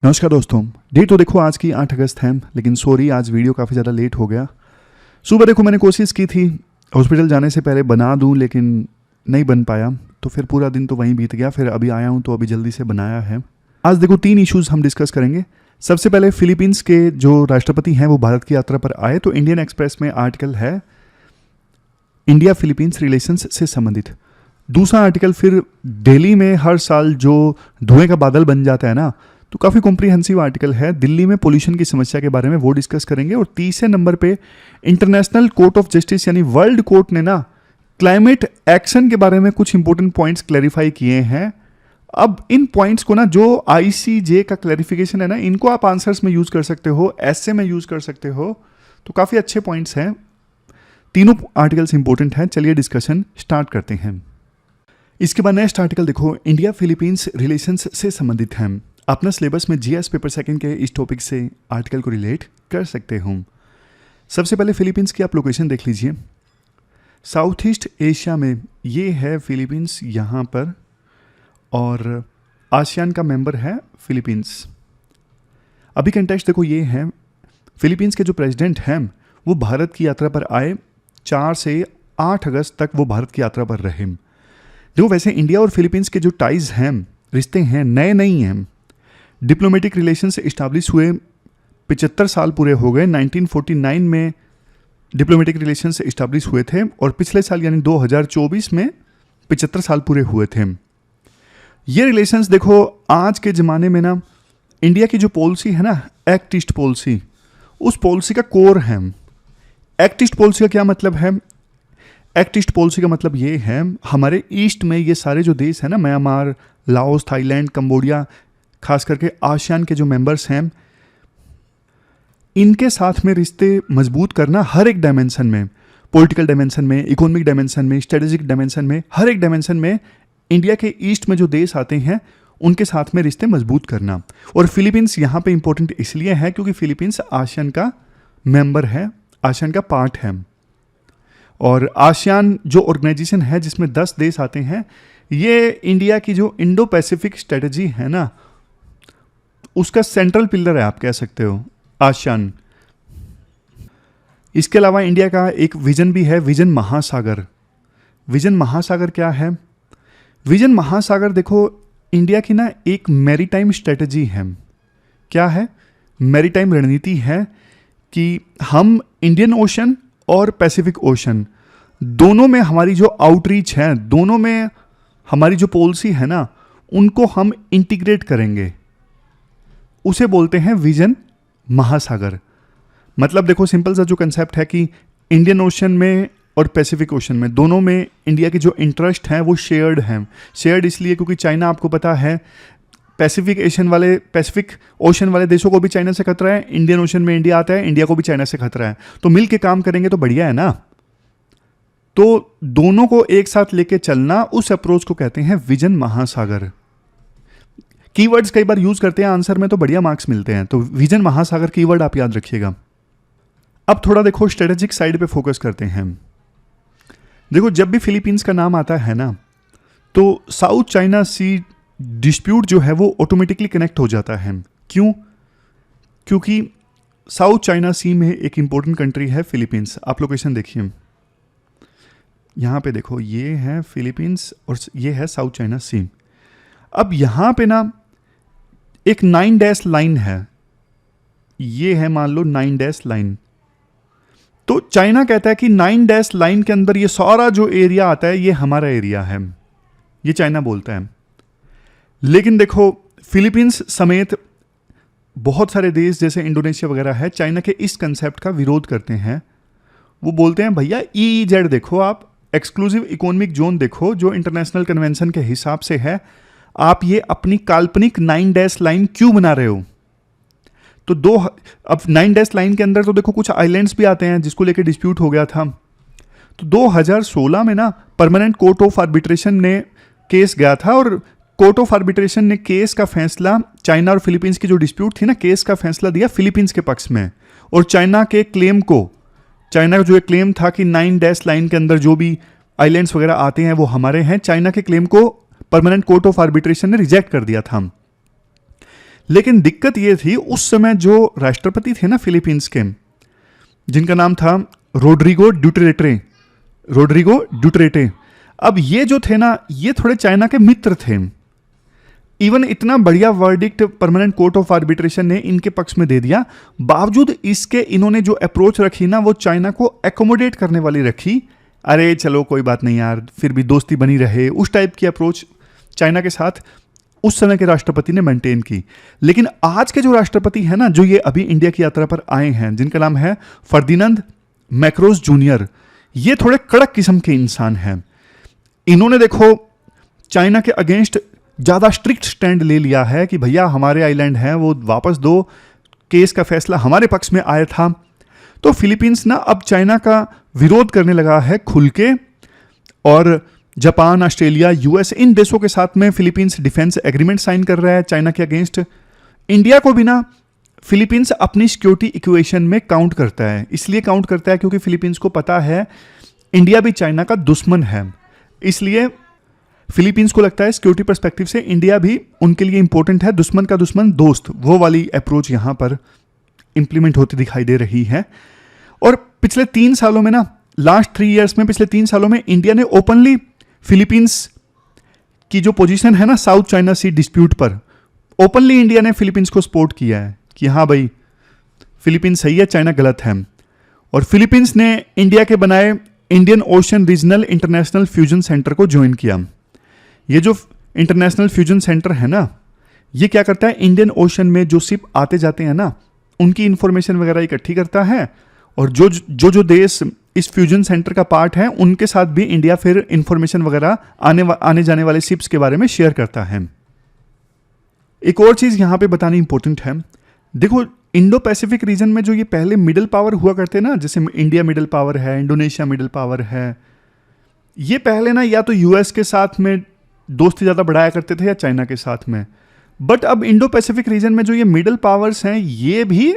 नमस्कार दोस्तों। डेट तो देखो आज की 8 अगस्त है, लेकिन सॉरी आज वीडियो काफ़ी ज़्यादा लेट हो गया। सुबह देखो मैंने कोशिश की थी हॉस्पिटल जाने से पहले बना दूं, लेकिन नहीं बन पाया, तो फिर पूरा दिन तो वहीं बीत गया। फिर अभी आया हूं तो अभी जल्दी से बनाया है। आज देखो 3 इश्यूज़ हम डिस्कस करेंगे। सबसे पहले फिलीपींस के जो राष्ट्रपति हैं वो भारत की यात्रा पर आए, तो इंडियन एक्सप्रेस में आर्टिकल है इंडिया फिलीपींस रिलेशंस से संबंधित। दूसरा आर्टिकल फिर दिल्ली में हर साल जो धुएं का बादल बन जाता है ना, तो काफ़ी कॉम्प्रिहेंसिव आर्टिकल है, दिल्ली में पोल्यूशन की समस्या के बारे में, वो डिस्कस करेंगे। और तीसरे नंबर पे इंटरनेशनल कोर्ट ऑफ जस्टिस यानी वर्ल्ड कोर्ट ने ना क्लाइमेट एक्शन के बारे में कुछ इंपॉर्टेंट पॉइंट्स क्लैरिफाई किए हैं। अब इन पॉइंट्स को ना जो आईसीजे का क्लैरिफिकेशन है ना, इनको आप आंसर्स में यूज कर सकते हो, एसे में यूज कर सकते हो, तो काफ़ी अच्छे पॉइंट्स हैं। तीनों आर्टिकल्स इंपॉर्टेंट हैं। चलिए डिस्कशन स्टार्ट करते हैं। इसके बाद नेक्स्ट आर्टिकल देखो इंडिया फिलीपींस रिलेशंस से संबंधित है। अपना सिलेबस में जीएस पेपर सेकंड के इस टॉपिक से आर्टिकल को रिलेट कर सकते हो। सबसे पहले फिलीपींस की आप लोकेशन देख लीजिए। साउथ ईस्ट एशिया में ये है फिलीपींस यहाँ पर, और आसियान का मेंबर है फिलीपींस। अभी कंटेक्स्ट देखो ये है, फिलीपींस के जो प्रेसिडेंट हैं वो भारत की यात्रा पर आए। 4 से 8 अगस्त तक वो भारत की यात्रा पर रहे। देखो वैसे इंडिया और फिलीपींस के जो टाइज हैं, रिश्ते हैं, नए नहीं हैं। डिप्लोमेटिक रिलेशंस इस्टाब्लिश हुए 75 साल पूरे हो गए। 1949 में डिप्लोमेटिक रिलेशंस इस्टाब्लिश हुए थे, और पिछले साल यानी 2024 में 75 साल पूरे हुए थे। ये रिलेशंस देखो आज के ज़माने में ना इंडिया की जो पॉलिसी है ना, एक्ट ईस्ट पॉलिसी, उस पॉलिसी का कोर है। एक्ट ईस्ट पॉलिसी का क्या मतलब है? एक्ट ईस्ट पॉलिसी का मतलब ये है, हमारे ईस्ट में ये सारे जो देश हैं ना, म्यांमार, लाओस, थाईलैंड, कंबोडिया, खास करके आसियान के जो मेंबर्स हैं, इनके साथ में रिश्ते मजबूत करना हर एक डायमेंशन में, पॉलिटिकल डायमेंशन में, इकोनॉमिक डायमेंशन में, स्ट्रेटेजिक डायमेंशन में, हर एक डायमेंशन में इंडिया के ईस्ट में जो देश आते हैं उनके साथ में रिश्ते मजबूत करना। और फिलीपींस यहाँ पे इंपॉर्टेंट इसलिए है क्योंकि फिलीपींस आसियान का मेंबर है, आसियान का पार्ट है। और आसियान जो ऑर्गेनाइजेशन है जिसमें 10 देश आते हैं, ये इंडिया की जो इंडो पैसिफिक स्ट्रेटजी है ना, उसका सेंट्रल पिलर है, आप कह सकते हो, आसियान। इसके अलावा इंडिया का एक विजन भी है, विजन महासागर। विजन महासागर क्या है? विजन महासागर देखो इंडिया की ना एक मैरीटाइम स्ट्रेटजी है। क्या है? मैरीटाइम रणनीति है कि हम इंडियन ओशन और पैसिफिक ओशन दोनों में हमारी जो आउटरीच है, दोनों में हमारी जो पॉलिसी है ना, उनको हम इंटीग्रेट करेंगे। उसे बोलते हैं विजन महासागर। मतलब देखो सिंपल सा जो कंसेप्ट है कि इंडियन ओशन में और पैसिफिक ओशन में, दोनों में इंडिया के जो इंटरेस्ट हैं वो शेयर्ड हैं। शेयर्ड इसलिए क्योंकि चाइना, आपको पता है, पैसिफिक ओशन वाले देशों को भी चाइना से खतरा है, इंडियन ओशन में इंडिया आता है, इंडिया को भी चाइना से खतरा है। तो मिल के काम करेंगे तो बढ़िया है ना। तो दोनों को एक साथ लेके चलना, उस अप्रोच को कहते हैं विजन महासागर। कीवर्ड्स कई बार यूज करते हैं आंसर में तो बढ़िया मार्क्स मिलते हैं, तो विजन महासागर कीवर्ड आप याद रखिएगा। अब थोड़ा देखो स्ट्रेटेजिक साइड पे फोकस करते हैं। देखो जब भी फिलीपींस का नाम आता है ना, तो साउथ चाइना सी डिस्प्यूट जो है वो ऑटोमेटिकली कनेक्ट हो जाता है। क्यों? क्योंकि साउथ चाइना सी में एक इंपॉर्टेंट कंट्री है फिलीपींस। आप लोकेशन देखिए, यहाँ पे देखो, ये है फिलीपींस और ये है साउथ चाइना सी। अब यहाँ पे ना एक 9 डैश लाइन है, ये है मान लो 9 डैश लाइन। तो चाइना कहता है कि 9 डैश लाइन के अंदर ये सारा जो एरिया आता है ये हमारा एरिया है, ये चाइना बोलता है। लेकिन देखो फिलीपींस समेत बहुत सारे देश जैसे इंडोनेशिया वगैरह है, चाइना के इस कंसेप्ट का विरोध करते हैं। वो बोलते हैं भैया EEZ देखो, आप एक्सक्लूसिव इकोनॉमिक जोन देखो जो इंटरनेशनल कन्वेंशन के हिसाब से है, आप ये अपनी काल्पनिक 9 डैश लाइन क्यों बना रहे हो? तो अब 9 डैश लाइन के अंदर तो देखो कुछ आइलैंड्स भी आते हैं जिसको लेके डिस्प्यूट हो गया था। तो 2016 में ना परमानेंट कोर्ट ऑफ आर्बिट्रेशन ने केस गया था, और कोर्ट ऑफ आर्बिट्रेशन ने केस का फैसला, चाइना और फिलीपींस की जो डिस्प्यूट थी ना, केस का फैसला दिया फिलीपींस के पक्ष में। और चाइना के क्लेम को, चाइना का जो एक क्लेम था कि 9 डैश लाइन के अंदर जो भी आइलैंड्स वगैरह आते हैं वो हमारे हैं, चाइना के क्लेम को परमानेंट कोर्ट ऑफ आर्बिट्रेशन ने रिजेक्ट कर दिया था। लेकिन दिक्कत ये थी, उस समय जो राष्ट्रपति थे ना फिलीपींस के, जिनका नाम था रोड्रिगो डुटेर्टे। अब ये जो थे ना, ये थोड़े चाइना के मित्र थे। इवन इतना बढ़िया verdict permanent court of arbitration ने इनके पक्ष में दे दिया, बावजूद इसके इन्होंने जो अप्रोच रखी ना, वो चाइना को एकोमोडेट करने वाली रखी। अरे चलो कोई बात नहीं यार, फिर भी दोस्ती बनी रहे, उस टाइप की अप्रोच चाइना के साथ उस समय के राष्ट्रपति ने मेंटेन की। लेकिन आज के जो राष्ट्रपति हैं ना, जो ये अभी इंडिया की यात्रा पर आए हैं, जिनका नाम है फर्डिनांड मैक्रोस जूनियर, ये थोड़े कड़क किस्म के इंसान हैं। इन्होंने देखो चाइना के अगेंस्ट ज़्यादा स्ट्रिक्ट स्टैंड ले लिया है कि भैया हमारे आइलैंड हैं वो वापस दो, केस का फैसला हमारे पक्ष में आया था। तो फिलीपींस ना अब चाइना का विरोध करने लगा है खुल के, और जापान, ऑस्ट्रेलिया, यूएस, इन देशों के साथ में फिलीपींस डिफेंस एग्रीमेंट साइन कर रहा है चाइना के अगेंस्ट। इंडिया को भी ना फिलीपींस अपनी सिक्योरिटी इक्वेशन में काउंट करता है, इसलिए काउंट करता है क्योंकि फिलीपींस को पता है इंडिया भी चाइना का दुश्मन है। इसलिए फिलीपींस को लगता है सिक्योरिटी पर्सपेक्टिव से इंडिया भी उनके लिए इंपॉर्टेंट है, दुश्मन का दुश्मन दोस्त, वो वाली अप्रोच यहाँ पर इंप्लीमेंट होती दिखाई दे रही है। और पिछले 3 सालों में ना, लास्ट 3 ईयर्स में, पिछले 3 सालों में इंडिया ने ओपनली फिलीपींस की जो पोजीशन है ना साउथ चाइना सी डिस्प्यूट पर, ओपनली इंडिया ने फिलीपींस को सपोर्ट किया है कि हाँ भाई फिलीपींस सही है, चाइना गलत है। और फिलीपींस ने इंडिया के बनाए Indian ocean regional international fusion centre को ज्वाइन किया। ये जो इंटरनेशनल फ्यूजन सेंटर है ना, ये क्या करता है, इंडियन ओशन में जो शिप आते जाते हैं ना, उनकी इंफॉर्मेशन वगैरह इकट्ठी करता है, और जो देश इस फ्यूजन सेंटर का पार्ट है उनके साथ भी इंडिया फिर इंफॉर्मेशन वगैरह आने जाने वाले शिप्स के बारे में शेयर करता है। एक और चीज़ यहाँ पे बतानी इंपॉर्टेंट है, देखो इंडो पैसिफिक रीजन में जो ये पहले मिडिल पावर हुआ करते ना, जैसे इंडिया मिडिल पावर है, इंडोनेशिया मिडिल पावर है, ये पहले ना या तो यूएस के साथ में दोस्ती ज़्यादा बढ़ाया करते थे या चाइना के साथ में। बट अब इंडो पैसिफिक रीजन में जो ये मिडिल पावर्स हैं, ये भी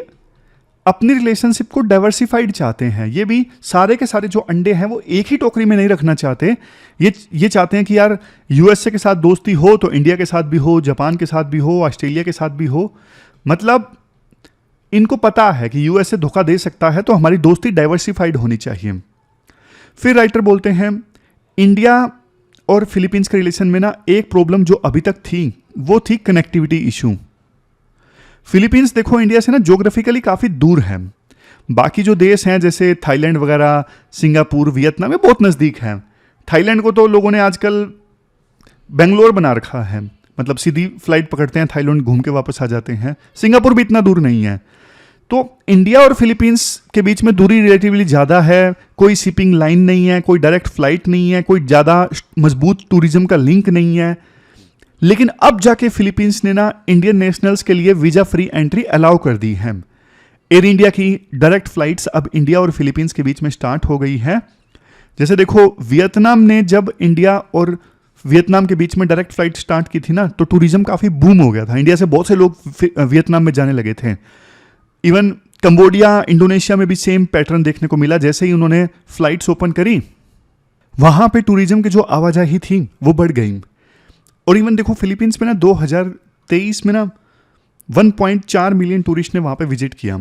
अपनी रिलेशनशिप को डाइवर्सिफाइड चाहते हैं। ये भी सारे के सारे जो अंडे हैं वो एक ही टोकरी में नहीं रखना चाहते। ये चाहते हैं कि यार यूएसए के साथ दोस्ती हो तो इंडिया के साथ भी हो, जापान के साथ भी हो, ऑस्ट्रेलिया के साथ भी हो। मतलब इनको पता है कि यूएसए धोखा दे सकता है, तो हमारी दोस्ती डाइवर्सिफाइड होनी चाहिए। फिर राइटर बोलते हैं इंडिया और फिलीपींस के रिलेशन में ना एक प्रॉब्लम जो अभी तक थी वो थी कनेक्टिविटी इशू। फिलीपींस देखो इंडिया से ना ज्योग्राफिकली काफ़ी दूर है। बाकी जो देश हैं जैसे थाईलैंड वगैरह, सिंगापुर, वियतनाम में बहुत नज़दीक है। थाईलैंड को तो लोगों ने आजकल बेंगलोर बना रखा है, मतलब सीधी फ्लाइट पकड़ते हैं, थाईलैंड घूम के वापस आ जाते हैं। सिंगापुर भी इतना दूर नहीं है। तो इंडिया और फिलीपींस के बीच में दूरी रिलेटिवली ज़्यादा है, कोई शिपिंग लाइन नहीं है, कोई डायरेक्ट फ्लाइट नहीं है, कोई ज़्यादा मजबूत टूरिज्म का लिंक नहीं है। लेकिन अब जाके फिलीपींस ने ना इंडियन नेशनल्स के लिए वीज़ा फ्री एंट्री अलाउ कर दी है। एयर इंडिया की डायरेक्ट फ्लाइट्स अब इंडिया और फिलीपींस के बीच में स्टार्ट हो गई है। जैसे देखो वियतनाम ने जब इंडिया और वियतनाम के बीच में डायरेक्ट फ्लाइट स्टार्ट की थी ना, तो टूरिज्म काफ़ी बूम हो गया था। इंडिया से बहुत से लोग वियतनाम में जाने लगे थे। इवन कंबोडिया, इंडोनेशिया में भी सेम पैटर्न देखने को मिला। जैसे ही उन्होंने फ्लाइट्स ओपन करी, वहाँ पे टूरिज्म की जो आवाजाही थी वो बढ़ गई। और इवन देखो फिलीपींस में ना 2023 में ना 1.4 मिलियन टूरिस्ट ने वहाँ पे विजिट किया,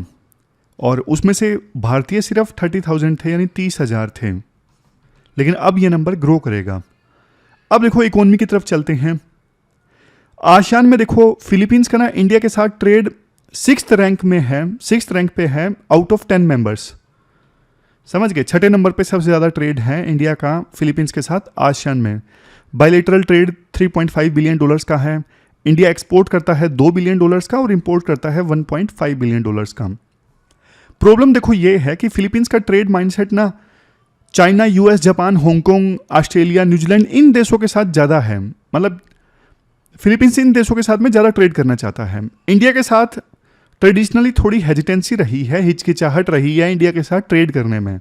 और उसमें से भारतीय सिर्फ 30,000 थे, यानी 30,000 थे। लेकिन अब ये नंबर ग्रो करेगा। अब देखो इकोनॉमी की तरफ चलते हैं। आसियान में देखो फिलीपींस का ना इंडिया के साथ ट्रेड 6th रैंक में है, 6th रैंक पे है आउट ऑफ 10 मेंबर्स। समझ गए, 6ठे नंबर पे सबसे ज़्यादा ट्रेड है इंडिया का फिलीपींस के साथ आसियान में। बायलेटरल ट्रेड $3.5 बिलियन का है। इंडिया एक्सपोर्ट करता है $2 बिलियन का और इंपोर्ट करता है $1.5 बिलियन का। प्रॉब्लम देखो ये है कि फिलीपींस का ट्रेड माइंडसेट ना China, US, Japan, Hong Kong, Australia, New Zealand, इन देशों के साथ ज़्यादा है। मतलब फिलीपींस इन देशों के साथ में ज़्यादा ट्रेड करना चाहता है। इंडिया के साथ ट्रेडिशनली थोड़ी हेजिटेंसी रही है, हिचकिचाहट रही है इंडिया के साथ ट्रेड करने में।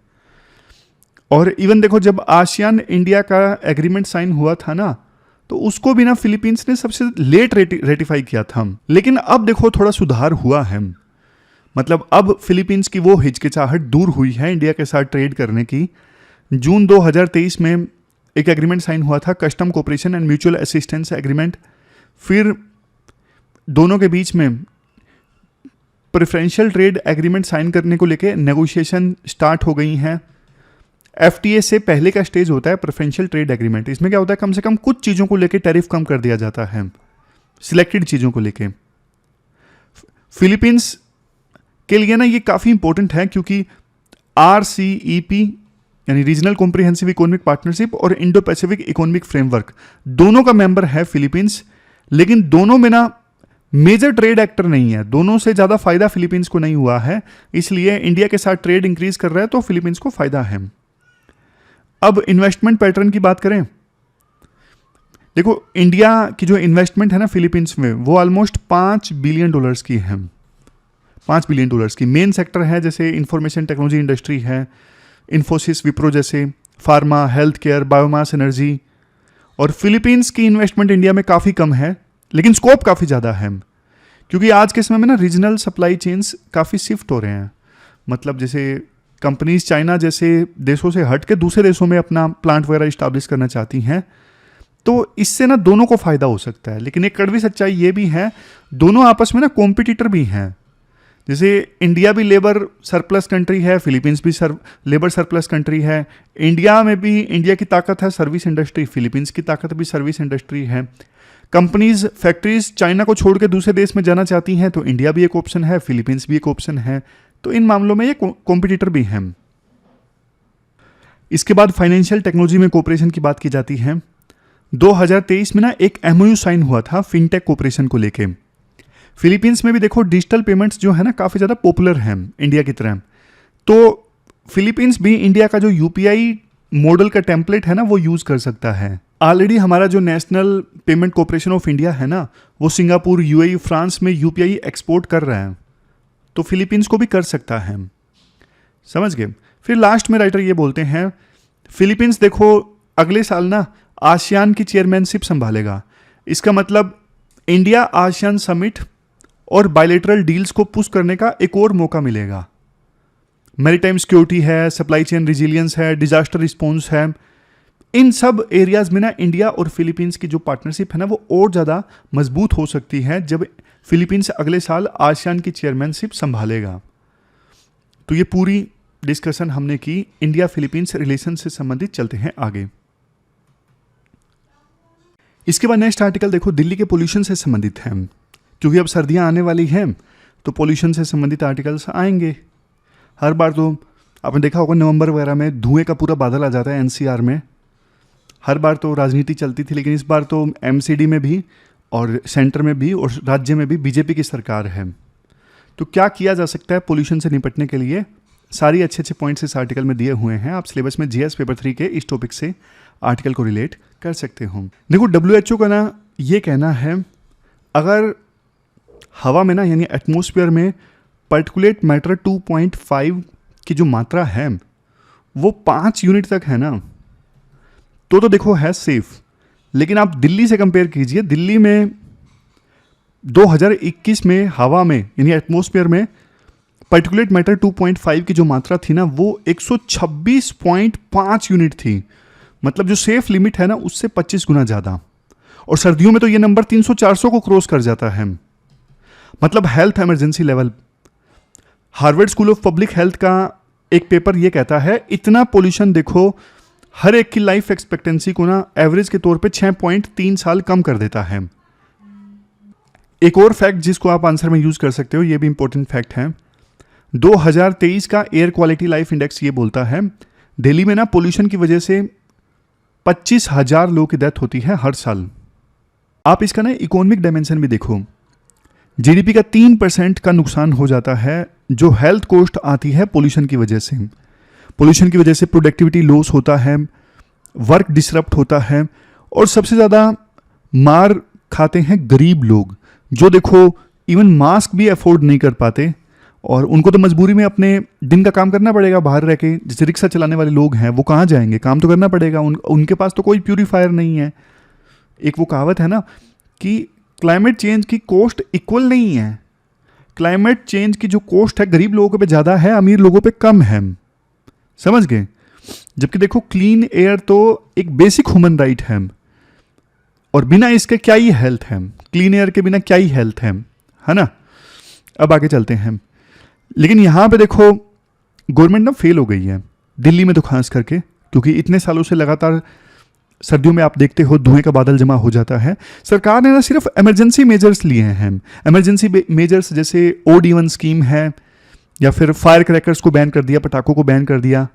और इवन देखो जब आसियान इंडिया का एग्रीमेंट साइन हुआ था ना, तो उसको भी ना फिलीपींस ने सबसे लेट रेटिफाई किया था। लेकिन अब देखो थोड़ा सुधार हुआ है। मतलब अब फिलीपींस की वो हिचकिचाहट दूर हुई है इंडिया के साथ ट्रेड करने की। जून 2023 में एक एग्रीमेंट साइन हुआ था, custom cooperation and mutual assistance agreement. फिर दोनों के बीच में प्रेफरेंशियल ट्रेड एग्रीमेंट साइन करने को लेके नेगोशिएशन स्टार्ट हो गई हैं। एफटीए से पहले का स्टेज होता है प्रेफरेंशियल ट्रेड एग्रीमेंट। इसमें क्या होता है, कम से कम कुछ चीज़ों को लेके टैरिफ कम कर दिया जाता है, सिलेक्टेड चीज़ों को लेके। फिलीपींस के लिए ना ये काफ़ी इंपॉर्टेंट है, क्योंकि RCEP यानी रीजनल कॉम्प्रिहेंसिव इकोनॉमिक पार्टनरशिप और इंडो पैसिफिक इकोनॉमिक फ्रेमवर्क दोनों का मेंबर है फिलीपींस। लेकिन दोनों में ना मेजर ट्रेड एक्टर नहीं है, दोनों से ज़्यादा फायदा फिलीपींस को नहीं हुआ है। इसलिए इंडिया के साथ ट्रेड इंक्रीज कर रहा है तो फिलीपींस को फायदा है। अब इन्वेस्टमेंट पैटर्न की बात करें, देखो इंडिया की जो इन्वेस्टमेंट है ना फिलीपींस में, वो ऑलमोस्ट $5 बिलियन की है। $5 बिलियन की मेन सेक्टर है, जैसे इंफॉर्मेशन टेक्नोलॉजी इंडस्ट्री है, इन्फोसिस, विप्रो जैसे, pharma, health care, biomass energy. और फिलीपींस की इन्वेस्टमेंट इंडिया में काफ़ी कम है, लेकिन स्कोप काफ़ी ज़्यादा है, क्योंकि आज के समय में ना रीजनल सप्लाई चेन्स काफ़ी शिफ्ट हो रहे हैं। मतलब जैसे कंपनीज चाइना जैसे देशों से हट के दूसरे देशों में अपना प्लांट वगैरह इस्टेब्लिश करना चाहती हैं, तो इससे ना दोनों को फ़ायदा हो सकता है। लेकिन एक कड़वी सच्चाई ये भी है, दोनों आपस में ना कॉम्पिटिटर भी हैं। जैसे इंडिया भी लेबर सरप्लस कंट्री है, फिलीपींस भी लेबर सरप्लस कंट्री है। इंडिया में भी इंडिया की ताकत है सर्विस इंडस्ट्री, फिलीपींस की ताकत भी सर्विस इंडस्ट्री है। कंपनीज फैक्ट्रीज चाइना को छोड़ के दूसरे देश में जाना चाहती हैं, तो इंडिया भी एक ऑप्शन है, फिलीपींस भी एक ऑप्शन है। तो इन मामलों में ये कॉम्पिटिटर भी हैं। इसके बाद फाइनेंशियल टेक्नोलॉजी में कोऑपरेशन की बात की जाती है। 2023 में ना एक MOU साइन हुआ था फिनटेक कोऑपरेशन को लेके। फिलीपींस में भी देखो डिजिटल पेमेंट्स जो है ना काफ़ी ज़्यादा पॉपुलर हैं इंडिया की तरह। तो फिलीपींस भी इंडिया का जो UPI मॉडल का टेम्पलेट है ना वो यूज़ कर सकता है। ऑलरेडी हमारा जो national payment corporation of India है ना, वो सिंगापुर, UAE, फ्रांस में UPI एक्सपोर्ट कर रहा है, तो फिलीपींस को भी कर सकता है। समझ गए। फिर लास्ट में राइटर ये बोलते हैं, फिलीपींस देखो अगले साल ना आसियान की चेयरमैनशिप संभालेगा। इसका मतलब इंडिया आसियान समिट और बायलैटरल डील्स को पुश करने का एक और मौका मिलेगा। मैरीटाइम सिक्योरिटी है, सप्लाई चेन रिजिलियंस है, डिजास्टर रिस्पॉन्स है, इन सब एरियाज में ना इंडिया और फिलीपींस की जो पार्टनरशिप है ना वो और ज़्यादा मजबूत हो सकती है जब फिलीपींस अगले साल आसियान की चेयरमैनशिप संभालेगा। तो ये पूरी डिस्कशन हमने की इंडिया फिलीपींस रिलेशन से संबंधित। चलते हैं आगे। इसके बाद नेक्स्ट आर्टिकल देखो दिल्ली के पोल्यूशन से संबंधित है, क्योंकि अब सर्दियां आने वाली हैं तो पोल्यूशन से संबंधित आर्टिकल्स आएंगे। हर बार तो आपने देखा होगा नवंबर वगैरह में धुएं का पूरा बादल आ जाता है NCR में। हर बार तो राजनीति चलती थी, लेकिन इस बार तो MCD में भी और सेंटर में भी और राज्य में भी BJP की सरकार है। तो क्या किया जा सकता है पोल्यूशन से निपटने के लिए, सारी अच्छे अच्छे पॉइंट्स इस आर्टिकल में दिए हुए हैं। आप सिलेबस में GS पेपर 3 के इस टॉपिक से आर्टिकल को रिलेट कर सकते हो। देखो WHO का ना ये कहना है, अगर हवा में ना यानी एटमॉस्फेयर में पार्टिकुलेट मैटर 2.5 की जो मात्रा है वो 5 यूनिट तक है ना, तो देखो है सेफ। लेकिन आप दिल्ली से कंपेयर कीजिए, दिल्ली में 2021 में हवा में यानी एटमॉस्फेयर में पार्टिकुलेट मैटर 2.5 की जो मात्रा थी ना वो 126.5 यूनिट थी। मतलब जो सेफ लिमिट है ना उससे 25 गुना ज़्यादा। और सर्दियों में तो ये नंबर 300-400 को क्रॉस कर जाता है। मतलब health emergency level. Harvard school of public health का एक पेपर ये कहता है इतना पोल्यूशन देखो हर एक की लाइफ एक्सपेक्टेंसी को ना एवरेज के तौर पे 6.3 साल कम कर देता है। एक और फैक्ट जिसको आप आंसर में यूज कर सकते हो, ये भी इंपॉर्टेंट फैक्ट है, 2023 का एयर क्वालिटी लाइफ इंडेक्स ये बोलता है दिल्ली में ना पोल्यूशन की वजह से 25,000 लोगों की डेथ होती है हर साल। आप इसका ना इकोनॉमिक डायमेंशन भी देखो, GDP का 3% का नुकसान हो जाता है जो हेल्थ कॉस्ट आती है पोल्यूशन की वजह से। पोल्यूशन की वजह से प्रोडक्टिविटी लॉस होता है, वर्क डिसरप्ट होता है, और सबसे ज़्यादा मार खाते हैं गरीब लोग, जो देखो इवन मास्क भी अफोर्ड नहीं कर पाते और उनको तो मजबूरी में अपने दिन का काम करना पड़ेगा बाहर रह के। जैसे रिक्शा चलाने वाले लोग हैं वो कहाँ जाएंगे, काम तो करना पड़ेगा। उनके पास तो कोई प्यूरीफायर नहीं है। एक वो कहावत है ना कि क्लाइमेट चेंज की कॉस्ट इक्वल नहीं है। क्लाइमेट चेंज की जो कॉस्ट है गरीब लोगों पे ज़्यादा है, अमीर लोगों पे कम है। समझ गए। जबकि देखो क्लीन एयर तो एक बेसिक ह्यूमन राइट है। और बिना इसके क्या ही हेल्थ है, क्लीन एयर के बिना क्या ही हेल्थ है ना। अब आगे चलते हैं। लेकिन यहाँ पे देखो गवर्नमेंट ना फेल हो गई है, दिल्ली में तो खास करके, क्योंकि इतने सालों से लगातार सर्दियों में आप देखते हो धुएं का बादल जमा हो जाता है। सरकार ने ना सिर्फ इमरजेंसी मेजर्स लिए हैं। इमरजेंसी मेजर्स जैसे OD1 स्कीम है, या फिर फायर क्रैकर्स को बैन कर दिया, पटाखों को बैन कर दिया।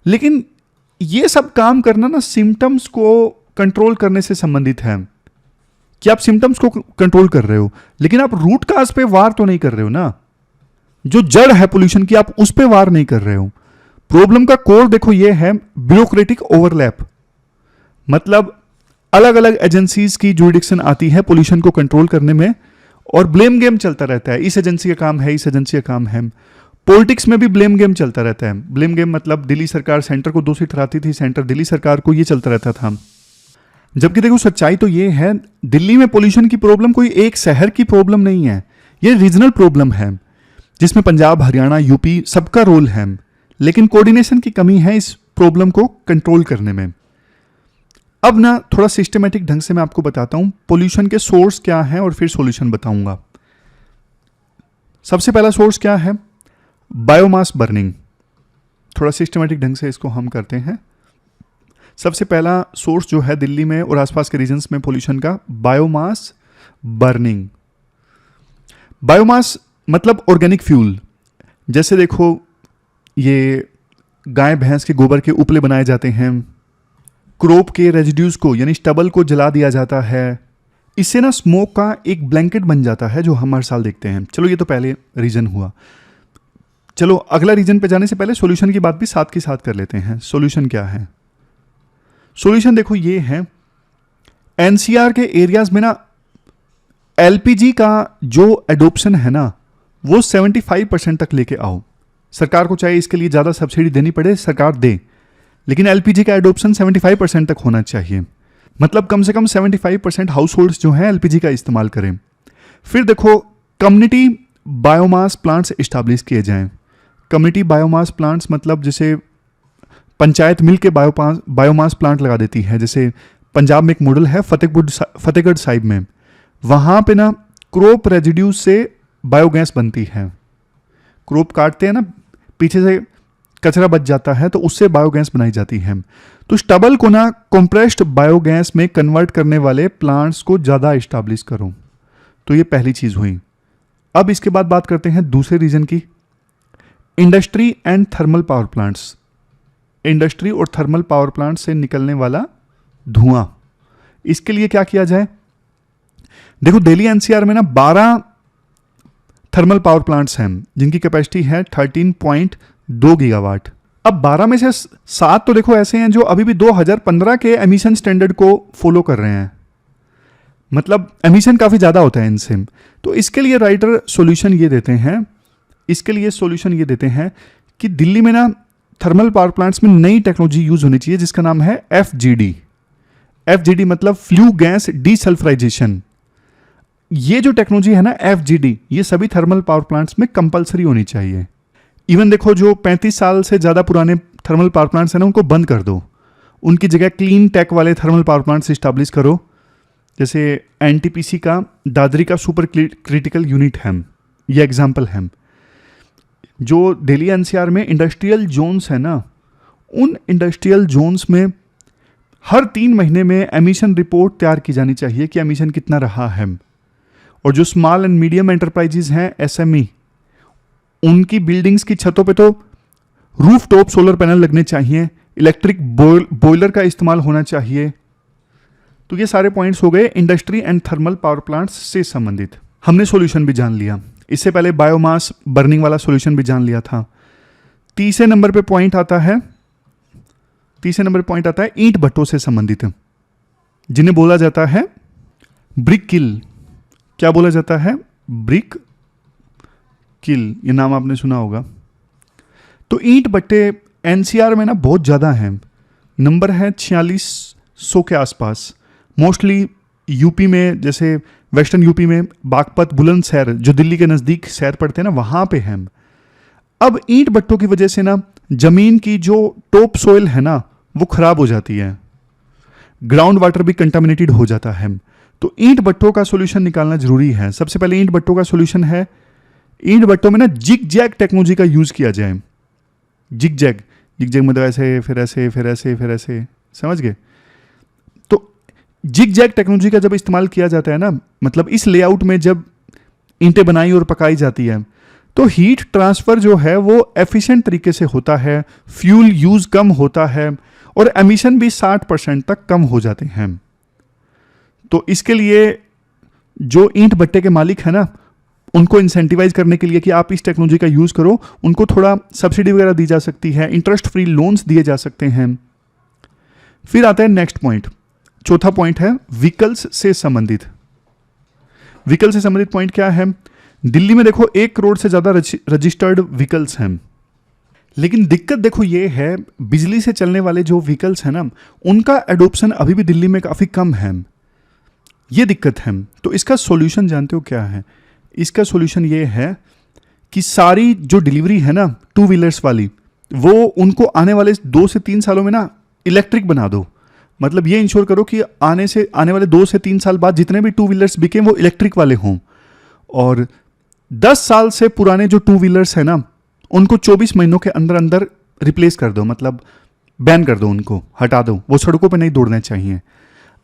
लेकिन ये सब काम करना ना सिम्टम्स को कंट्रोल करने से संबंधित है, कि आप सिम्टम्स को कंट्रोल कर रहे हो, लेकिन आप रूट काज पे वार तो नहीं कर रहे हो ना। जो जड़ है पोल्यूशन की, आप उस पे वार नहीं कर रहे हो। प्रॉब्लम का कोर देखो ये है ब्यूरोक्रेटिक ओवरलैप, मतलब अलग अलग एजेंसीज की जुरिडिक्शन आती है पोल्यूशन को कंट्रोल करने में, और ब्लेम गेम चलता रहता है। इस एजेंसी का काम है, इस एजेंसी का काम है। पॉलिटिक्स में भी ब्लेम गेम चलता रहता है। ब्लेम गेम मतलब दिल्ली सरकार सेंटर को दोषी ठहराती थी, सेंटर दिल्ली सरकार को, ये चलता रहता था। जबकि देखो सच्चाई तो ये है, दिल्ली में पोल्यूशन की प्रॉब्लम कोई एक शहर की प्रॉब्लम नहीं है, ये रीजनल प्रॉब्लम है, जिसमें पंजाब, हरियाणा, यूपी सबका रोल है। लेकिन कोऑर्डिनेशन की कमी है इस प्रॉब्लम को कंट्रोल करने में। अब ना थोड़ा सिस्टमेटिक ढंग से मैं आपको बताता हूं पोल्यूशन के सोर्स क्या हैं, और फिर सॉल्यूशन बताऊंगा। सबसे पहला सोर्स क्या है? Biomass burning. थोड़ा सिस्टमेटिक ढंग से इसको हम करते हैं। सबसे पहला सोर्स जो है दिल्ली में और आसपास के रीजन्स में पोल्यूशन का, बायोमास बर्निंग। बायोमास मतलब ऑर्गेनिक फ्यूल। जैसे देखो ये गाय भैंस के गोबर के उपले बनाए जाते हैं, क्रॉप के रेजिड्यूज को यानी स्टबल को जला दिया जाता है। इससे ना स्मोक का एक ब्लैंकेट बन जाता है जो हम हर साल देखते हैं। चलो ये तो पहले रीजन हुआ। चलो अगला रीजन पे जाने से पहले सॉल्यूशन की बात भी साथ के साथ कर लेते हैं। सॉल्यूशन क्या है? सॉल्यूशन देखो ये है, एनसीआर के एरियाज में ना एलपीजी का जो एडोप्शन है ना वो 75% तक लेके आओ। सरकार को चाहे इसके लिए ज़्यादा सब्सिडी देनी पड़े, सरकार दे, लेकिन एलपीजी का एडोप्शन 75% तक होना चाहिए। मतलब कम से कम 75% हाउस होल्ड्स जो हैं एलपीजी का इस्तेमाल करें। फिर देखो कम्युनिटी बायोमास प्लांट्स इस्टेब्लिश किए जाएं। कम्युनिटी बायोमास प्लांट्स मतलब जैसे पंचायत मिल के बायोमास प्लांट लगा देती है। जैसे पंजाब में एक मॉडल है फतेहगढ़ साहिब में, वहाँ पे ना क्रॉप रेजिड्यूज से बायोगैस बनती है। क्रॉप काटते हैं ना, पीछे से कचरा बच जाता है तो उससे बायोगैस बनाई जाती है। तो स्टबल को ना कंप्रेस्ड बायोगैस में कन्वर्ट करने वाले प्लांट्स को ज़्यादा इस्टेब्लिश करो। तो ये पहली चीज़ हुई। अब इसके बाद बात करते हैं दूसरे रीजन की, industry and thermal power plants. Industry और थर्मल पावर प्लांट से निकलने वाला धुआं, इसके लिए क्या किया जाए? देखो दिल्ली एनसीआर में ना 12 थर्मल पावर प्लांट्स हैं जिनकी कैपेसिटी है 13.2 गीगावाट। अब 12 में से 7 तो देखो ऐसे हैं जो अभी भी 2015 के एमिशन स्टैंडर्ड को फॉलो कर रहे हैं, मतलब एमिशन काफ़ी ज़्यादा होता है इनसे। तो इसके लिए राइटर सॉल्यूशन ये देते हैं, कि दिल्ली में ना थर्मल पावर प्लांट्स में नई टेक्नोलॉजी यूज होनी चाहिए जिसका नाम है FGD मतलब फ्लू गैस डीसल्फराइजेशन। ये जो टेक्नोलॉजी है ना FGD, ये सभी थर्मल पावर प्लांट्स में कंपलसरी होनी चाहिए। इवन देखो जो 35 साल से ज़्यादा पुराने थर्मल पावर प्लांट्स हैं ना उनको बंद कर दो, उनकी जगह क्लीन टेक वाले थर्मल पावर प्लांट्स इस्टेब्लिश करो। जैसे NTPC का दादरी का सुपर क्रिटिकल यूनिट है, ये एग्जाम्पल है। जो दिल्ली एनसीआर में इंडस्ट्रियल जोन्स है ना, उन इंडस्ट्रियल जोन्स में हर 3 महीने में एमिशन रिपोर्ट तैयार की जानी चाहिए कि एमिशन कितना रहा है। और जो स्मॉल एंड मीडियम एंटरप्राइजेज हैं SME, उनकी बिल्डिंग्स की छतों पे तो रूफ टॉप सोलर पैनल लगने चाहिए, इलेक्ट्रिक बॉयलर का इस्तेमाल होना चाहिए। तो ये सारे पॉइंट्स हो गए industry and thermal power plants से संबंधित। हमने सॉल्यूशन भी जान लिया, इससे पहले बायोमास बर्निंग वाला सॉल्यूशन भी जान लिया था। तीसरे नंबर पे पॉइंट आता है ईंट भट्टों से संबंधित, जिन्हें बोला जाता है ब्रिक किल। क्या बोला जाता है? ब्रिक किल, ये नाम आपने सुना होगा। तो ईंट भट्टे एनसीआर में ना बहुत ज़्यादा हैं, नंबर है 4600 के आसपास। मोस्टली यूपी में, जैसे वेस्टर्न यूपी में बागपत बुलंदशहर जो दिल्ली के नज़दीक शहर पड़ते हैं ना, वहाँ पे हैं। अब ईंट भट्टों की वजह से ना ज़मीन की जो टॉप सोइल है ना वो ख़राब हो जाती है। ग्राउंड वाटर भी कंटामिनेटेड हो जाता है। तो ईंट भट्टों का सोल्यूशन निकालना जरूरी है। सबसे पहले ईंट भट्टों का सोल्यूशन है, ईंट भट्टों में ना जिग जैग टेक्नोलॉजी का यूज किया जाए। जिग जैग मतलब ऐसे फिर ऐसे फिर ऐसे फिर ऐसे, समझ गए? तो जिग जैग टेक्नोलॉजी का जब इस्तेमाल किया जाता है ना, मतलब इस लेआउट में जब ईंटें बनाई और पकाई जाती है तो हीट ट्रांसफर जो है वो एफिशिएंट तरीके से होता है, फ्यूल यूज कम होता है और एमिशन भी 60% तक कम हो जाते हैं। तो इसके लिए जो ईंट भट्टे के मालिक है ना, उनको इंसेंटिवाइज करने के लिए कि आप इस टेक्नोलॉजी का यूज करो, उनको थोड़ा सब्सिडी वगैरह दी जा सकती है, इंटरेस्ट फ्री लोन्स दिए जा सकते हैं। फिर आता है नेक्स्ट पॉइंट, चौथा पॉइंट है व्हीकल्स से संबंधित। व्हीकल से संबंधित पॉइंट क्या है? दिल्ली में देखो 1 करोड़ से ज्यादा रजिस्टर्ड व्हीकल्स हैं, लेकिन दिक्कत देखो ये है, बिजली से चलने वाले जो व्हीकल्स हैं ना, उनका एडोप्शन अभी भी दिल्ली में काफी कम है। ये दिक्कत है। तो इसका सॉल्यूशन जानते हो क्या है? इसका सॉल्यूशन ये है कि सारी जो डिलीवरी है ना 2 व्हीलर्स वाली, वो उनको आने वाले 2 से 3 सालों में ना इलेक्ट्रिक बना दो। मतलब ये इंश्योर करो कि आने वाले 2 से 3 साल बाद जितने भी 2 व्हीलर्स बिके वो इलेक्ट्रिक वाले हों। और 10 साल से पुराने जो 2 व्हीलर्स है ना, उनको 24 महीनों के अंदर अंदर रिप्लेस कर दो, मतलब बैन कर दो, उनको हटा दो, वो सड़कों पर नहीं दौड़ने चाहिए।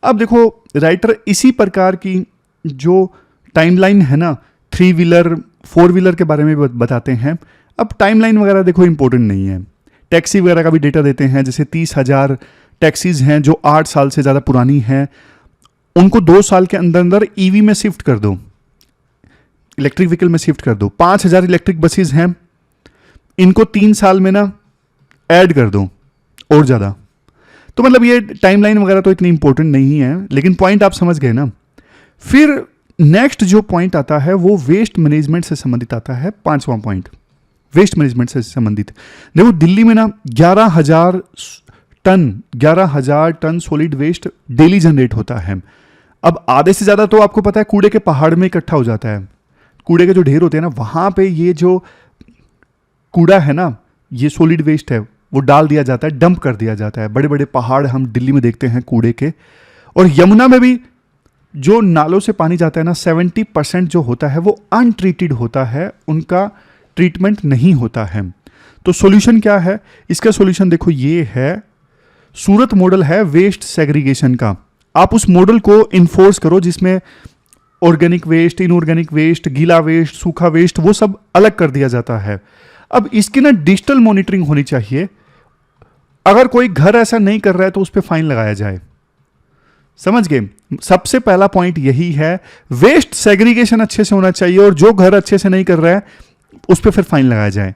अब देखो राइटर इसी प्रकार की जो टाइमलाइन है ना 3 व्हीलर 4 व्हीलर के बारे में बताते हैं। अब टाइमलाइन वगैरह देखो इंपॉर्टेंट नहीं है, टैक्सी वगैरह का भी डेटा देते हैं। जैसे 30,000 टैक्सीज हैं जो 8 साल से ज़्यादा पुरानी हैं, उनको 2 साल के अंदर अंदर ईवी में शिफ्ट कर दो, इलेक्ट्रिक व्हीकल में शिफ्ट कर दो। 5,000 इलेक्ट्रिक बसेज हैं, इनको 3 साल में ना ऐड कर दो और ज़्यादा। तो मतलब ये टाइमलाइन वगैरह तो इतनी इंपॉर्टेंट नहीं है, लेकिन पॉइंट आप समझ गए ना। फिर नेक्स्ट जो पॉइंट आता है वो वेस्ट मैनेजमेंट से संबंधित आता है, 5वां पॉइंट वेस्ट मैनेजमेंट से संबंधित। देखो दिल्ली में ना 11,000 tonne solid waste daily generate होता है। अब आधे से ज्यादा तो आपको पता है कूड़े के पहाड़ में इकट्ठा हो जाता है। कूड़े के जो ढेर होते हैं ना, वहां पे ये जो कूड़ा है ना, ये सॉलिड वेस्ट है, वो डाल दिया जाता है, डंप कर दिया जाता है। बड़े बड़े पहाड़ हम दिल्ली में देखते हैं कूड़े के। और यमुना में भी जो नालों से पानी जाता है ना, 70% जो होता है वो अनट्रीटेड होता है, उनका ट्रीटमेंट नहीं होता है। तो सॉल्यूशन क्या है? इसका सॉल्यूशन देखो ये है, सूरत मॉडल है वेस्ट सेग्रीगेशन का। आप उस मॉडल को इन्फोर्स करो जिसमें ऑर्गेनिक वेस्ट, इनऑर्गेनिक वेस्ट, गीला वेस्ट, सूखा वेस्ट, वो सब अलग कर दिया जाता है। अब इसकी ना डिजिटल मॉनिटरिंग होनी चाहिए। अगर कोई घर ऐसा नहीं कर रहा है तो उस पर फाइन लगाया जाए। समझ गए? सबसे पहला पॉइंट यही है, वेस्ट सेग्रीगेशन अच्छे से होना चाहिए और जो घर अच्छे से नहीं कर रहा है उस पर फिर फाइन लगाया जाए।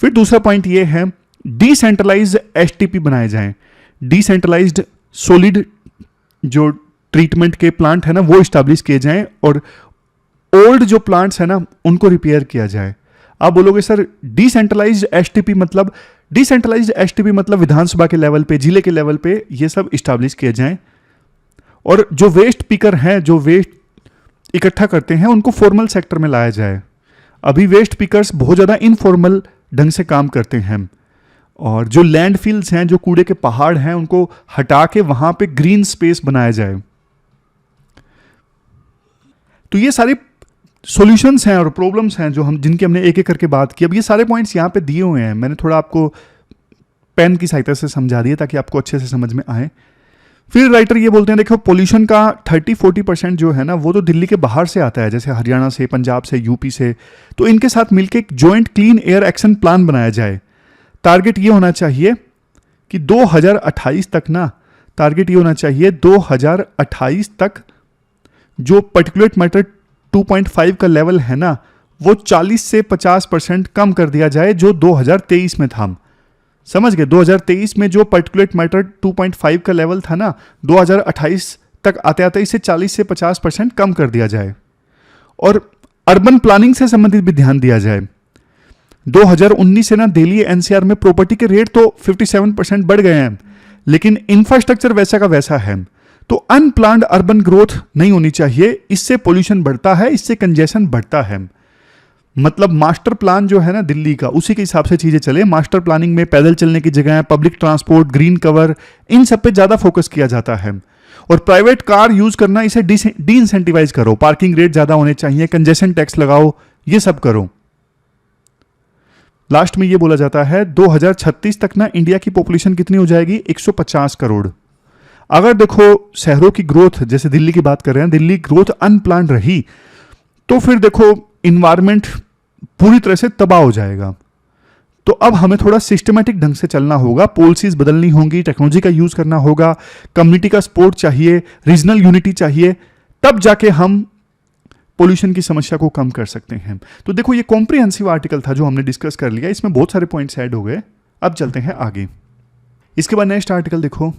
फिर दूसरा पॉइंट ये है, डिसेंट्रलाइज्ड एसटीपी बनाए जाएं। डिसेंट्रलाइज्ड सॉलिड जो ट्रीटमेंट के प्लांट है ना वो इस्टेब्लिश किए जाएं और ओल्ड जो प्लांट्स है ना उनको रिपेयर किया जाए। आप बोलोगे सर डिसेंट्रलाइज्ड एसटीपी मतलब? डिसेंट्रलाइज्ड एसटीपी मतलब विधानसभा के लेवल पे, जिले के लेवल पे ये सब इस्टेब्लिश किए जाएं। और जो वेस्ट पिकर हैं, जो वेस्ट इकट्ठा करते हैं, उनको फॉर्मल सेक्टर में लाया जाए। अभी वेस्ट पिकर्स बहुत ज़्यादा इनफॉर्मल ढंग से काम करते हैं। और जो लैंडफिल्स हैं, जो कूड़े के पहाड़ हैं, उनको हटा के वहां पे ग्रीन स्पेस बनाया जाए। तो ये सारे सॉल्यूशंस हैं और प्रॉब्लम्स हैं जो जिनकी हमने एक एक करके बात की। अब ये सारे पॉइंट्स यहाँ पे दिए हुए हैं, मैंने थोड़ा आपको पेन की सहायता से समझा दिया ताकि आपको अच्छे से समझ में आए। फिर राइटर ये बोलते हैं, देखो पोल्यूशन का 30-40% जो है ना वो तो दिल्ली के बाहर से आता है, जैसे हरियाणा से, पंजाब से, यूपी से। तो इनके साथ मिलकर एक joint clean air action plan बनाया जाए। टारगेट ये होना चाहिए कि 2028 तक ना, टारगेट ये होना चाहिए 2028 तक जो पर्टिकुलेट मैटर 2.5 का लेवल है ना वो 40 से 50% कम कर दिया जाए जो 2023 में था। समझ गए? 2023 में जो पर्टिकुलेट मैटर 2.5 का लेवल था ना, 2028 तक आते आते इसे 40 से 50% कम कर दिया जाए। और अर्बन प्लानिंग से संबंधित भी ध्यान दिया जाए। 2019 से ना दिल्ली एनसीआर में प्रॉपर्टी के रेट तो 57% बढ़ गए हैं, लेकिन इंफ्रास्ट्रक्चर वैसा का वैसा है। तो अनप्लान्ड अर्बन ग्रोथ नहीं होनी चाहिए, इससे पोल्यूशन बढ़ता है, इससे कंजेशन बढ़ता है। मतलब मास्टर प्लान जो है ना दिल्ली का, उसी के हिसाब से चीजें चले। मास्टर प्लानिंग में पैदल चलने की जगह, पब्लिक ट्रांसपोर्ट, ग्रीन कवर, इन सब पे ज्यादा फोकस किया जाता है। और प्राइवेट कार यूज करना, इसे डी इंसेंटिवाइज करो, पार्किंग रेट ज्यादा होने चाहिए, कंजेशन टैक्स लगाओ, ये सब करो। लास्ट में ये बोला जाता है 2036 तक ना इंडिया की पॉपुलेशन कितनी हो जाएगी, 150 करोड़। अगर देखो शहरों की ग्रोथ, जैसे दिल्ली की बात कर रहे हैं, दिल्ली ग्रोथ अनप्लान रही तो फिर देखो इन्वायरमेंट पूरी तरह से तबाह हो जाएगा। तो अब हमें थोड़ा सिस्टमेटिक ढंग से चलना होगा, पॉलिसीज बदलनी होंगी, टेक्नोलॉजी का यूज करना होगा, कम्युनिटी का सपोर्ट चाहिए, रीजनल यूनिटी चाहिए, तब जाके हम पोल्यूशन की समस्या को कम कर सकते हैं। तो देखो ये कॉम्प्रिहेंसिव आर्टिकल था जो हमने डिस्कस कर लिया, इसमें बहुत सारे पॉइंट्स ऐड हो गए। अब चलते हैं आगे। इसके बाद नेक्स्ट आर्टिकल देखो,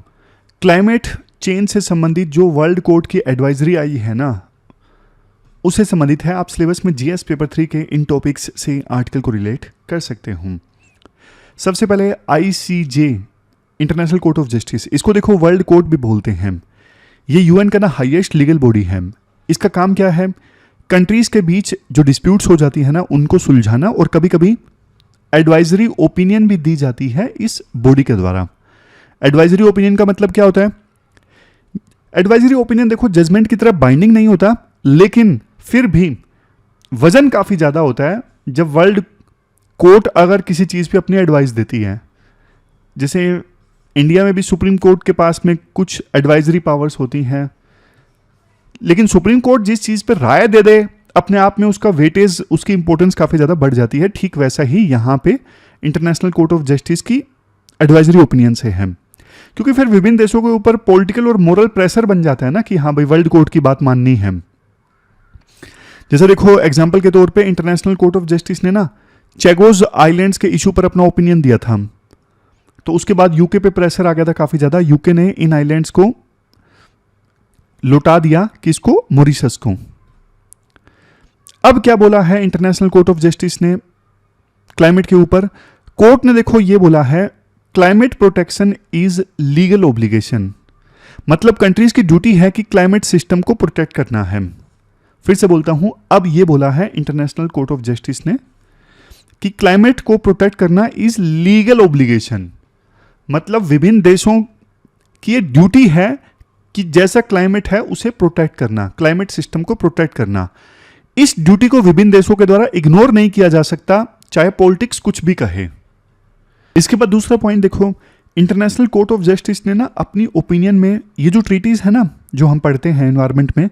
क्लाइमेट चेंज से संबंधित जो वर्ल्ड कोर्ट की एडवाइजरी आई है ना, उससे संबंधित है। आप सिलेबस में जीएस पेपर 3 के इन टॉपिक्स से आर्टिकल को रिलेट कर सकते हो। सबसे पहले ICJ, international court of justice, इसको देखो वर्ल्ड कोर्ट भी बोलते हैं। ये यूएन का ना हाईएस्ट लीगल बॉडी है। इसका काम क्या है, कंट्रीज के बीच जो डिस्प्यूट्स हो जाती है ना उनको सुलझाना, और कभी कभी एडवाइजरी ओपिनियन भी दी जाती है इस बॉडी के द्वारा। एडवाइजरी ओपिनियन का मतलब क्या होता है, एडवाइजरी ओपिनियन देखो जजमेंट की तरह बाइंडिंग नहीं होता, लेकिन फिर भी वजन काफी ज्यादा होता है जब वर्ल्ड कोर्ट अगर किसी चीज पे अपनी एडवाइस देती है। जैसे इंडिया में भी सुप्रीम कोर्ट के पास में कुछ एडवाइजरी पावर्स होती हैं, लेकिन सुप्रीम कोर्ट जिस चीज पे राय दे दे अपने आप में उसका वेटेज, उसकी इंपॉर्टेंस काफी ज्यादा बढ़ जाती है। ठीक वैसा ही यहां पे इंटरनेशनल कोर्ट ऑफ जस्टिस की एडवाइजरी ओपिनियन से है, क्योंकि फिर विभिन्न देशों के ऊपर पॉलिटिकल और मोरल प्रेशर बन जाता है ना कि हाँ भाई वर्ल्ड कोर्ट की बात माननी है। जैसे देखो एग्जाम्पल के तौर पे इंटरनेशनल कोर्ट ऑफ जस्टिस ने ना चैगोज आइलैंड्स के इशू पर अपना ओपिनियन दिया था, तो उसके बाद यूके पे प्रेशर आ गया था काफी ज्यादा। यूके ने इन आइलैंड्स को लौटा दिया, किसको, मॉरिशस को। अब क्या बोला है इंटरनेशनल कोर्ट ऑफ जस्टिस ने क्लाइमेट के ऊपर, कोर्ट ने देखो ये बोला है climate protection is legal obligation, मतलब कंट्रीज की ड्यूटी है कि क्लाइमेट सिस्टम को प्रोटेक्ट करना है। फिर से बोलता हूं, अब ये बोला है इंटरनेशनल कोर्ट ऑफ जस्टिस ने कि क्लाइमेट को प्रोटेक्ट करना इज लीगल ऑब्लिगेशन, मतलब विभिन्न देशों की ये ड्यूटी है कि जैसा क्लाइमेट है उसे प्रोटेक्ट करना, क्लाइमेट सिस्टम को प्रोटेक्ट करना। इस ड्यूटी को विभिन्न देशों के द्वारा इग्नोर नहीं किया जा सकता, चाहे पॉलिटिक्स कुछ भी कहे। इसके बाद दूसरा पॉइंट देखो, इंटरनेशनल कोर्ट ऑफ जस्टिस ने ना अपनी ओपिनियन में ये जो ट्रीटीज है ना जो हम पढ़ते हैं एनवायरमेंट में,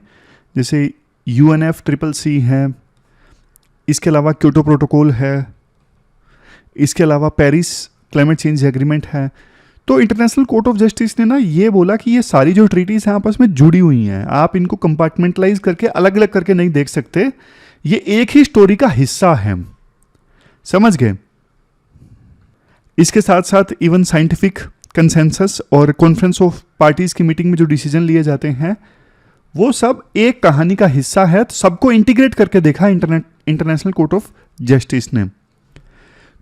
जैसे UNFCCC है, इसके अलावा क्योटो प्रोटोकॉल है, इसके अलावा पेरिस क्लाइमेट चेंज एग्रीमेंट है, तो इंटरनेशनल कोर्ट ऑफ जस्टिस ने ना ये बोला कि ये सारी जो ट्रीटीज हैं आपस में जुड़ी हुई हैं, आप इनको कंपार्टमेंटलाइज करके अलग अलग करके नहीं देख सकते, ये एक ही स्टोरी का हिस्सा है। समझ गए? इसके साथ साथ इवन साइंटिफिक कंसेंसस और कॉन्फ्रेंस ऑफ पार्टीज की मीटिंग में जो डिसीजन लिए जाते हैं वो सब एक कहानी का हिस्सा है, तो सबको इंटीग्रेट करके देखा इंटरनेशनल कोर्ट ऑफ जस्टिस ने।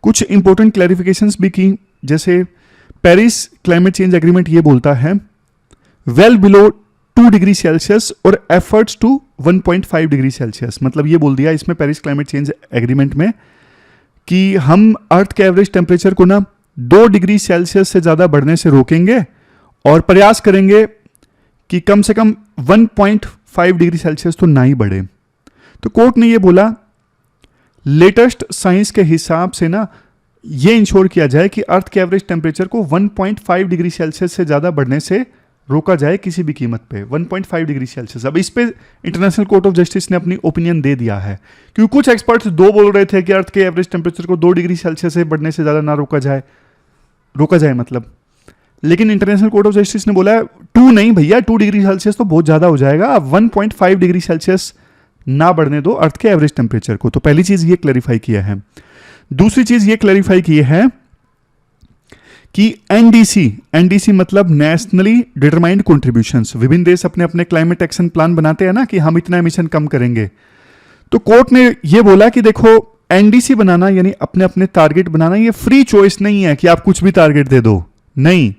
कुछ इंपॉर्टेंट क्लैरिफिकेशंस भी की, जैसे पेरिस क्लाइमेट चेंज एग्रीमेंट ये बोलता है वेल बिलो 2 डिग्री सेल्सियस और एफर्ट्स टू 1.5 डिग्री सेल्सियस, मतलब ये बोल दिया इसमें पेरिस क्लाइमेट चेंज एग्रीमेंट में कि हम अर्थ के एवरेज टेम्परेचर को ना 2 डिग्री सेल्सियस से ज्यादा बढ़ने से रोकेंगे और प्रयास करेंगे कि कम से कम 1.5 डिग्री सेल्सियस तो ना ही बढ़े। तो कोर्ट ने ये बोला लेटेस्ट साइंस के हिसाब से ना ये इंश्योर किया जाए कि अर्थ के एवरेज टेम्परेचर को 1.5 डिग्री सेल्सियस से ज्यादा बढ़ने से रोका जाए किसी भी कीमत पे, 1.5 डिग्री सेल्सियस। अब इस पे इंटरनेशनल कोर्ट ऑफ जस्टिस ने अपनी ओपिनियन दे दिया है, क्योंकि कुछ एक्सपर्ट्स 2 बोल रहे थे कि अर्थ के एवरेज टेम्परेचर को 2 डिग्री सेल्सियस से बढ़ने से ज्यादा ना रोका जाए मतलब, लेकिन इंटरनेशनल कोर्ट ऑफ जस्टिस ने बोला 2 नहीं भैया, 2 डिग्री सेल्सियस तो बहुत ज्यादा हो जाएगा, अब 1.5 डिग्री सेल्सियस ना बढ़ने दो अर्थ के एवरेज टेम्परेचर को। तो पहली चीज ये क्लैरिफाई किया है। दूसरी चीज ये क्लैरिफाई की है कि एनडीसी मतलब नेशनली डिटरमाइंड कॉन्ट्रीब्यूशंस, विभिन्न देश अपने अपने क्लाइमेट एक्शन प्लान बनाते हैं ना कि हम इतना एमिशन कम करेंगे। तो कोर्ट ने ये बोला कि देखो एनडीसी बनाना यानी अपने अपने टारगेट बनाना ये फ्री चॉइस नहीं है कि आप कुछ भी टारगेट दे दो, नहीं,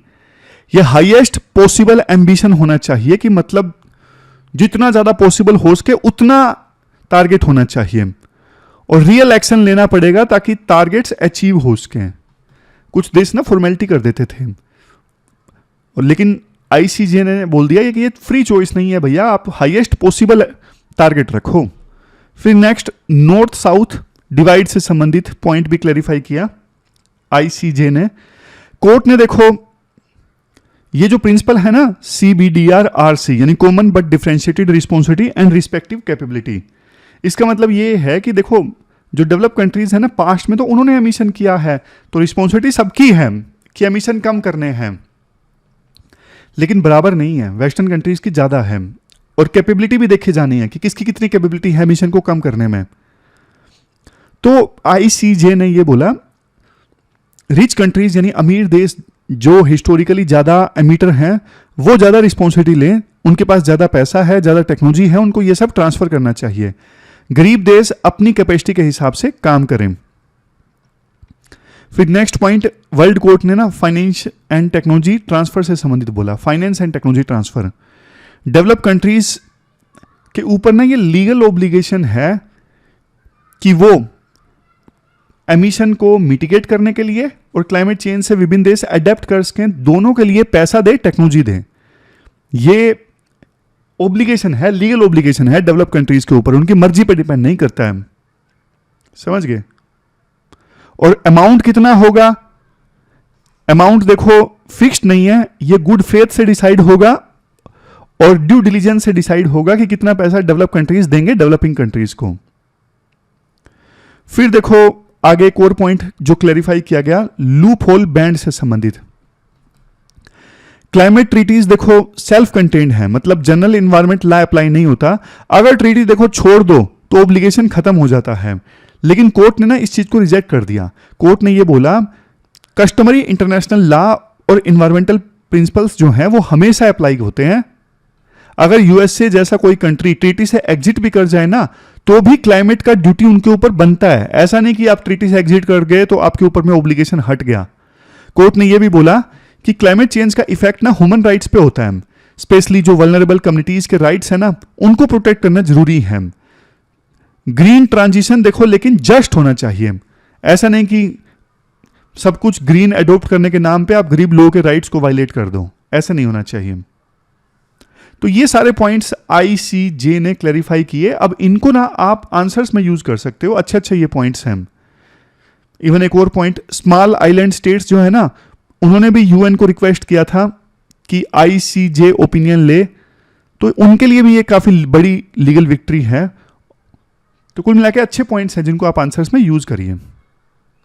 ये हाईएस्ट पॉसिबल एम्बिशन होना चाहिए कि मतलब जितना ज्यादा पॉसिबल हो सके उतना टारगेट होना चाहिए और रियल एक्शन लेना पड़ेगा ताकि टारगेट्स अचीव हो सके। कुछ देश ना फॉर्मेलिटी कर देते थे, और लेकिन आईसीजे ने बोल दिया कि ये फ्री चॉइस नहीं है भैया, आप हाईएस्ट पॉसिबल टारगेट रखो। फिर नेक्स्ट नॉर्थ साउथ डिवाइड से संबंधित पॉइंट भी क्लैरिफाई किया आईसीजे ने। कोर्ट ने देखो ये जो प्रिंसिपल है ना CBDRRC यानी common but differentiated responsibility and respective capability, इसका मतलब ये है कि देखो जो डेवलप कंट्रीज है ना पास्ट में तो उन्होंने एमिशन किया है तो रिस्पॉन्सिबिलिटी सबकी है कि एमिशन कम करने हैं, लेकिन बराबर नहीं है, वेस्टर्न कंट्रीज की ज़्यादा है। और कैपेबिलिटी भी देखे जानी है कि किसकी कितनी कैपेबिलिटी है एमिशन को कम करने में। तो आईसीजे ने ये बोला रिच कंट्रीज यानी अमीर देश जो हिस्टोरिकली ज़्यादा एमिटर हैं वो ज़्यादा रिस्पॉन्सिबिलिटी लें, उनके पास ज़्यादा पैसा है, ज़्यादा टेक्नोलॉजी है, उनको ये सब ट्रांसफ़र करना चाहिए। गरीब देश अपनी कैपेसिटी के हिसाब से काम करें। फिर नेक्स्ट पॉइंट वर्ल्ड कोर्ट ने ना फाइनेंस एंड टेक्नोलॉजी ट्रांसफर से संबंधित बोला। Finance and technology transfer develop countries के ऊपर ना ये लीगल ऑब्लिगेशन है कि वो एमिशन को मिटिगेट करने के लिए और क्लाइमेट चेंज से विभिन्न देश अडेप्ट कर सकें, दोनों के लिए पैसा दे, टेक्नोलॉजी दे। ये ऑब्लिगेशन है, लीगल ऑब्लिगेशन है डेवलप कंट्रीज के ऊपर, उनकी मर्जी पर डिपेंड नहीं करता है। समझ गए? और अमाउंट कितना होगा, अमाउंट देखो फिक्स्ड नहीं है, ये गुड फेथ से डिसाइड होगा और ड्यू डिलीजेंस से डिसाइड होगा कि कितना पैसा डेवलप कंट्रीज देंगे डेवलपिंग कंट्रीज को। फिर देखो आगे एक और पॉइंट जो क्लैरिफाई किया गया लूप होल बैंड से संबंधित। क्लाइमेट ट्रीटीज देखो सेल्फ कंटेन्ड है, मतलब जनरल इन्वायरमेंट लॉ अप्लाई नहीं होता। अगर ट्रीटी देखो छोड़ दो तो ऑब्लिगेशन खत्म हो जाता है, लेकिन कोर्ट ने ना इस चीज को रिजेक्ट कर दिया। कोर्ट ने ये बोला कस्टमरी इंटरनेशनल लॉ और इन्वायरमेंटल प्रिंसिपल्स जो हैं वो हमेशा अप्लाई होते हैं। अगर यूएसए जैसा कोई कंट्री ट्रीटी से एग्जिट भी कर जाए ना तो भी क्लाइमेट का ड्यूटी उनके ऊपर बनता है। ऐसा नहीं कि आप ट्रीटी से एग्जिट कर गए तो आपके ऊपर में ऑब्लिगेशन हट गया। कोर्ट ने यह भी बोला कि क्लाइमेट चेंज का इफेक्ट ना ह्यूमन राइट्स पे होता है, स्पेशली जो वल्नरेबल कम्युनिटीज के राइट्स है ना उनको प्रोटेक्ट करना जरूरी है। ग्रीन ट्रांजिशन देखो लेकिन जस्ट होना चाहिए, ऐसा नहीं कि सब कुछ ग्रीन एडॉप्ट करने के नाम पे आप गरीब लोगों के राइट्स को वायलेट कर दो, ऐसा नहीं होना चाहिए। तो ये सारे पॉइंट्स आईसीजे ने क्लैरिफाई किए। अब इनको ना आप आंसर्स में यूज कर सकते हो, अच्छे अच्छे ये पॉइंट्स हैं। इवन एक और पॉइंट स्मॉल आइलैंड स्टेट्स जो है ना उन्होंने भी यूएन को रिक्वेस्ट किया था कि आईसीजे ओपिनियन ले, तो उनके लिए भी ये काफी बड़ी लीगल विक्ट्री है। तो कुल मिला के अच्छे पॉइंट्स हैं जिनको आप आंसर्स में यूज करिए।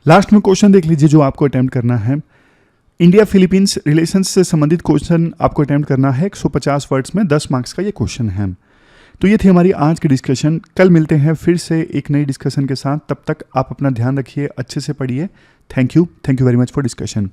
लास्ट में क्वेश्चन देख लीजिए जो आपको अटेम्प्ट करना है। इंडिया फिलीपींस रिलेशंस से संबंधित क्वेश्चन आपको अटेम्प्ट करना है। 150 वर्ड्स में 10 मार्क्स का ये क्वेश्चन है। तो ये थी हमारी आज की डिस्कशन। कल मिलते हैं फिर से एक नई डिस्कशन के साथ। तब तक आप अपना ध्यान रखिए, अच्छे से पढ़िए। Thank you very much for discussion.